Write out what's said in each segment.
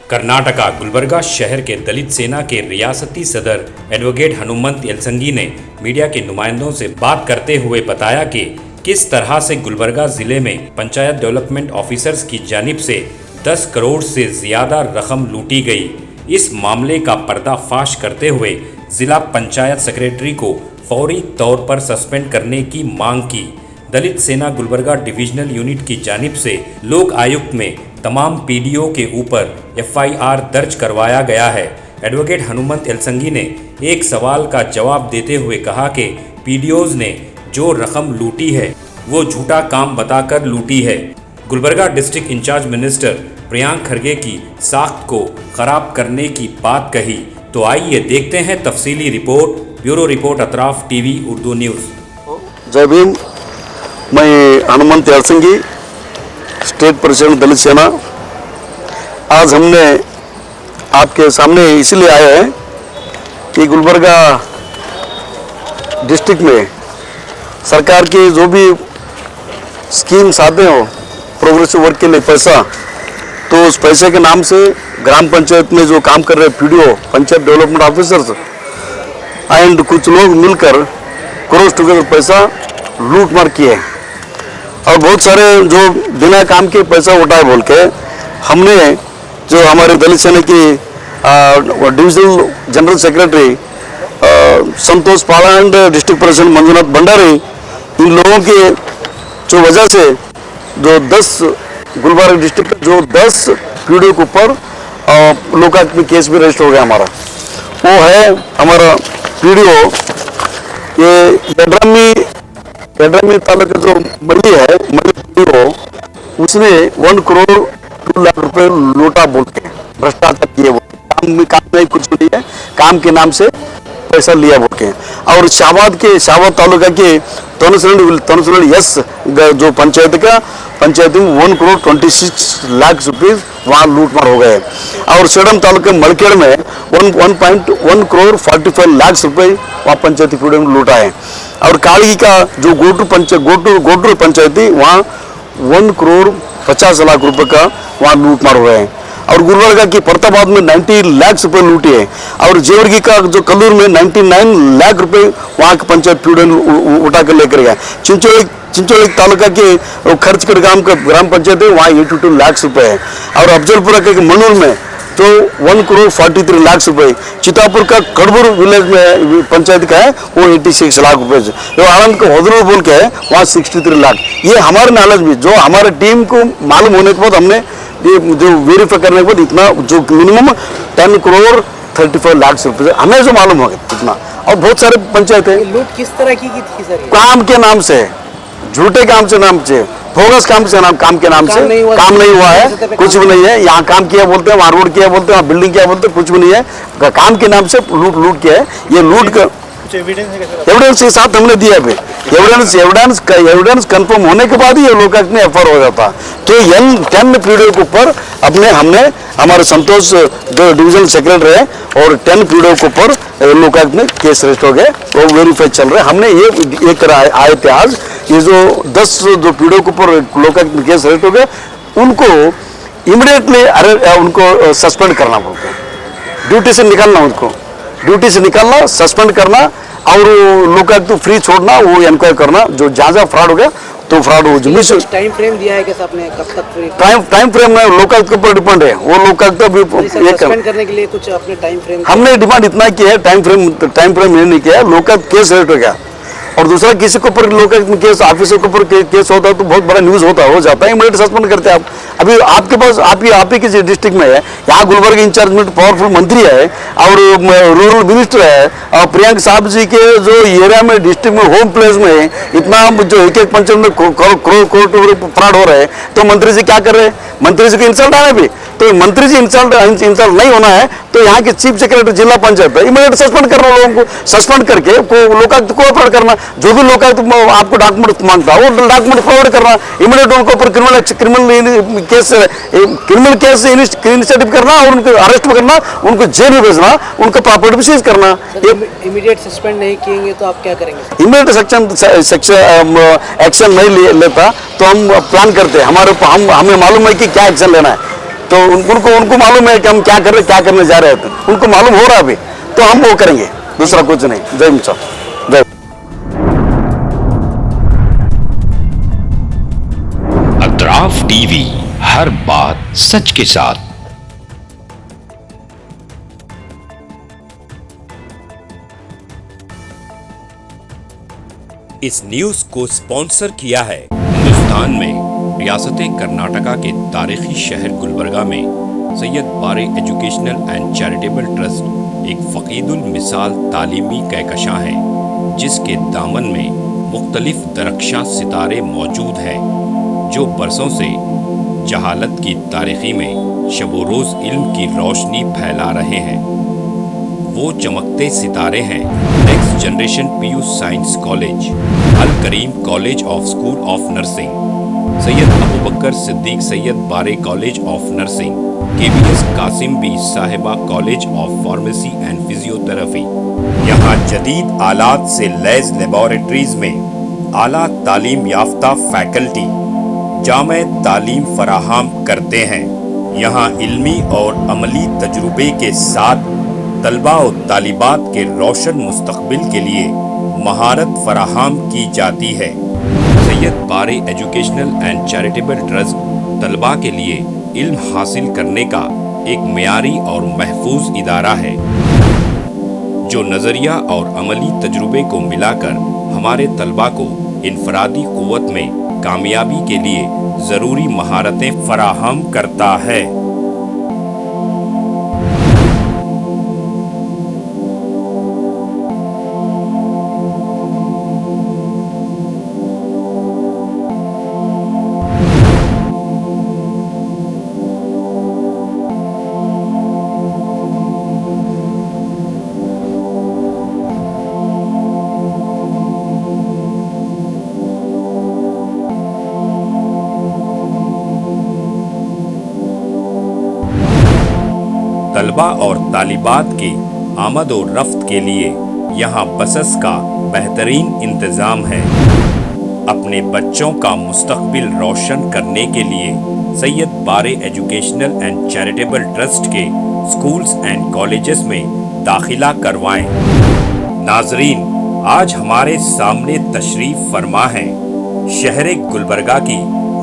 कर्नाटका गुलबर्गा शहर के दलित सेना के रियासती सदर एडवोकेट हनुमंत यलसंगी ने मीडिया के नुमाइंदों से बात करते हुए बताया कि किस तरह से गुलबर्गा जिले में पंचायत डेवलपमेंट ऑफिसर्स की जानिब से 10 करोड़ से ज्यादा रकम लूटी गई। इस मामले का पर्दाफाश करते हुए जिला पंचायत सेक्रेटरी को फौरी तौर पर सस्पेंड करने की मांग की। दलित सेना गुलबर्गा डिविजनल यूनिट की जानिब से लोक आयुक्त में तमाम पीडीओ के ऊपर एफआईआर दर्ज करवाया गया है। एडवोकेट हनुमंत यलसंगी ने एक सवाल का जवाब देते हुए कहा कि पीडीओज ने जो रकम लूटी है वो झूठा काम बताकर लूटी है। Gulbarga district incharge minister Priyank Kharge की साख्त को खराब करने की बात कही। तो आइए देखते हैं तफसीली report. Bureau report Atraf TV Urdu news. जय भीम। मैं हनुमंत यलसंगी, स्टेट प्रेसिडेंट दलित सेना। आज हमने आपके सामने इसलिए आए हैं कि गुलबर्गा डिस्ट्रिक्ट में सरकार की जो भी स्कीम्स आते हो प्रोग्रेसिव वर्क के लिए पैसा, तो उस पैसे के नाम से ग्राम पंचायत में जो काम कर रहे PDO, panchayat development officers and कुछ लोग मिलकर क्रॉस टुगेदर पैसा लूट मार किए और बहुत सारे जो बिना काम के पैसा उठाए बोल के हमने जो हमारे दलित सेना की divisional general secretary Santosh Pala and district president Manjunath Bhandari, इन लोगों के जो वजह से जो 10 गुलबर्गा डिस्ट्रिक्ट जो 10 पीडीओ के ऊपर लोकायुक्त में केस भी रजिस्टर हो गया हमारा। वो है हमारा पीडीओ ये यड्रामी तालुका जो मल्ली है, मल्ली पीडीओ, उसने 1 करोड़ 2 लाख रुपए लूटा बोल के भ्रष्टाचार किए। वो काम नहीं, कुछ नहीं है, काम के नाम से पैसा लिया बोल के। और शाहबाद तालुका के तनसुरंडी यस जो पंचायत में 1 करोड़ 26 लाख रुपीज वहाँ लूटमार हो गए। और सेडम तालुका मलकेड़ में 1 करोड़ 45 लाख रुपए वहाँ पंचायती पीडीओ में लूटा है। और काली का जो गोटूर पंचायती वहाँ 1 करोड़ 50 लाख रुपए का वहाँ लूटमार हुए हैं। और गुलबर्गा की परताबाद में 90 लाख रुपए लूटे हैं। और जेवरगी का जो कल्लूर में 99 लाख रुपए वहाँ के पंचायत पीडीओ उठा कर लेकर गया। चिंचोली तालुका के खर्चगढ़ ग्राम पंचायत है, वहाँ 82 लाख रुपए है। और अफजलपुरा के मनूर में तो 1 करोड़ 43 लाख रुपए। चितापुर का कड़बुर विलेज में पंचायत का है वो 86 लाख रुपए। जो आनंद का होदरूर बोल के है वहाँ 63 लाख। ये हमारे नॉलेज में जो हमारे टीम को मालूम होने के बाद हमने ये जो वेरीफाई करने के बाद इतना जो मिनिमम 10 करोड़ 35 लाख रुपए हमें जो मालूम हो गया इतना। और बहुत सारे पंचायत है। लूट किस तरह की थी सर? काम के नाम से, झूठे काम से, बोगस काम के नाम से काम नहीं हुआ है, कुछ भी नहीं है। यहाँ काम किया बोलते हैं, वहाँ रोड किया बोलते हैं, वहाँ बिल्डिंग किया बोलते हैं, कुछ भी नहीं है। काम के नाम से लूट किया है। ये लूट का एविडेंस के साथ हमने दिया है। एविडेंस कंफर्म होने के बाद ही ये लोकायुक्त में एफआईआर हो जाता। तो 10 पीडीओ के ऊपर हमने हमारे संतोष जो डिविजनल सेक्रेटरी है और 10 पीडीओ के ऊपर लोकायुक्त में केस रजिस्टर हो गए, वो वेरीफाई चल रहा है। हमने ये आए थे आज, ये जो 10 जो पीडीओ के ऊपर लोकायुक्त में केस रजिस्टर हो गए उनको इमीडिएटली उनको सस्पेंड करना बोलते हैं, ड्यूटी से निकालना, सस्पेंड करना और लोकायुक्त फ्री छोड़ना, वो इंक्वायरी करना। जो जहाँ फ्रॉड हो गया तो फ्रॉड हो। टाइम फ्रेम दिया है क्या आपने, कब तक फ्री? टाइम फ्रेम में लोकायुक्त के ऊपर डिपेंड है। वो लोकायुक्त सस्पेंड करने के लिए कुछ अपने टाइम फ्रेम हमने डिमांड इतना किया है, टाइम फ्रेम नहीं किया। लोकायुक्त केस रेट हो गया। और दूसरा किसी के ऊपर लोकायुक्त में केस, ऑफिसर के ऊपर केस होता है तो बहुत बड़ा न्यूज हो जाता है, इमीडिएट सस्पेंड करते हैं आप। अभी आपके पास आप ही के डिस्ट्रिक्ट में है, यहाँ गुलबर्गा इंचार्ज में पावरफुल मंत्री है और रूरल मिनिस्टर है और प्रियंक साहब जी के जो एरिया में डिस्ट्रिक्ट में होम प्लेस में इतना जो एक पंचायत में करोड़ फ्रॉड हो रहे हैं, तो मंत्री जी क्या कर रहे हैं? मंत्री जी को इंसल्ट आना भी, तो मंत्री जी इंसल्ट नहीं होना है तो यहाँ के चीफ सेक्रेटरी जिला पंचायत है, इमीडिएट सस्पेंड करना, लोगों को सस्पेंड करके लोकायुक्त कोऑपरेट करना। जो भी लोकायुक्त आपको डॉक्यूमेंट मांगता है वो डॉक्यूमेंट फॉरवर्ड करना, इमीडिएट उनको ऊपर क्रिमिनल केस इनिशिएटिव करना और उनको अरेस्ट करना, उनको जेल में भेजना, उनको प्रॉपर्टी भी सीज करना। इमीडिएट सस्पेंड नहीं किएंगे तो आप क्या करेंगे? इमीडिएट एक्शन नहीं लेता तो हम प्लान करते हैं। हमें मालूम है कि क्या एक्शन लेना है। तो उनको मालूम है कि हम क्या कर रहे, क्या करने जा रहे हैं, उनको मालूम हो रहा है अभी, तो हम वो करेंगे, दूसरा कुछ नहीं। जय हिंद साहब, जय। अतराफ टीवी, हर बात सच के साथ। इस न्यूज को स्पॉन्सर किया है हिंदुस्तान में रियासत कर्नाटका के तारीखी शहर गुलबर्गा में Syed Bare educational and charitable trust एक फकीदुल मिसाल तालीमी कहकशां है, जिसके दामन में मुख्तलिफ दरख्शां सितारे मौजूद हैं जो बरसों से जहालत की तारीखी में शबो रोज़ इल्म की रोशनी फैला रहे हैं। वो चमकते सितारे हैं next generation PU science college, Al Kareem college of school of nursing, Syed Abu Bakar Siddique Syed Bare college of nursing, KBS Kasim Bi Sahiba college of pharmacy and physiotherapy. यहाँ जदीद आलात से लैस लेबोरेटरीज में आला तालीम याफ्ता फैकल्टी जामे तालीम फराहम करते हैं। यहाँ इल्मी और अमली तजुर्बे के साथ तलबा और तालिबात के रोशन मुस्तकबिल के लिए महारत फराहम की जाती है। Syed Bare educational and charitable trust तलबा के लिए इल्म हासिल करने का एक मियारी और महफूज इदारा है, जो नज़रिया और अमली तजुर्बे को मिलाकर हमारे तलबा को इनफरादी क़ुव्वत में कामयाबी के लिए ज़रूरी महारतें फराहम करता है। तलबा और तालिबात की आमद और रफ्त के लिए यहाँ बसेस का बेहतरीन इंतज़ाम है। अपने बच्चों का मुस्तकबिल रोशन करने के लिए Syed Bare educational and charitable trust के स्कूल्स एंड कॉलेजेस में दाखिला करवाएं। नाजरीन, आज हमारे सामने तशरीफ फरमा है शहर गुलबर्गा की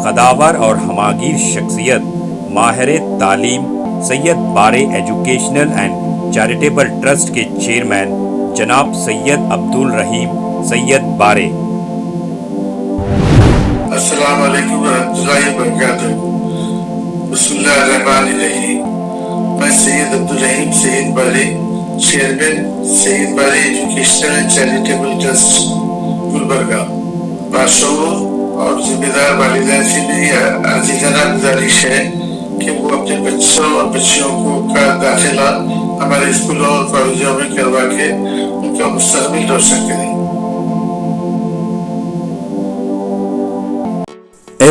कदावर और हमागीर शख्सियत माहिर तालीम Syed Bare educational and charitable trust के चेयरमैन जनाब सैयद अब्दुल रहीम सैयद बारे। अस्सलाम वालेकुम वरहमतुल्लाहि वबरकातुहू। बिस्मिल्लाहिर्रहमानिर्रहीम। मैं सैयद अब्दुल रहीम सैयद बारे, chairman Syed Bare educational and charitable trust Gulbarga, बादशाहों और जिम्मेदार वालिदैन से मेरी आजीज़ाना गुजारिश है कि वो अपने बच्चों और बच्चियों को का दाखिला हमारे स्कूलों और कॉलेजों में करवा के उनका मुस्तकबिल रोशन करें।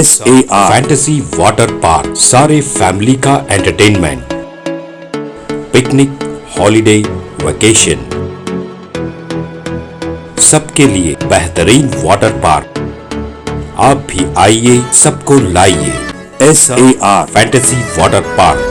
SAR फैंटेसी वाटर पार्क, सारे फैमिली का एंटरटेनमेंट, पिकनिक, हॉलिडे, वेकेशन, सबके लिए बेहतरीन वाटर पार्क। आप भी आइए, सबको लाइए। SAR fantasy water park.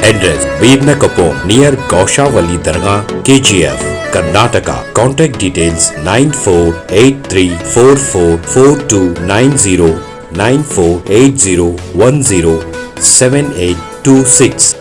Address: Birna Kapur near Gausha Wali Dargah, KGF. Karnataka. Contact details 9483444290 9480107826.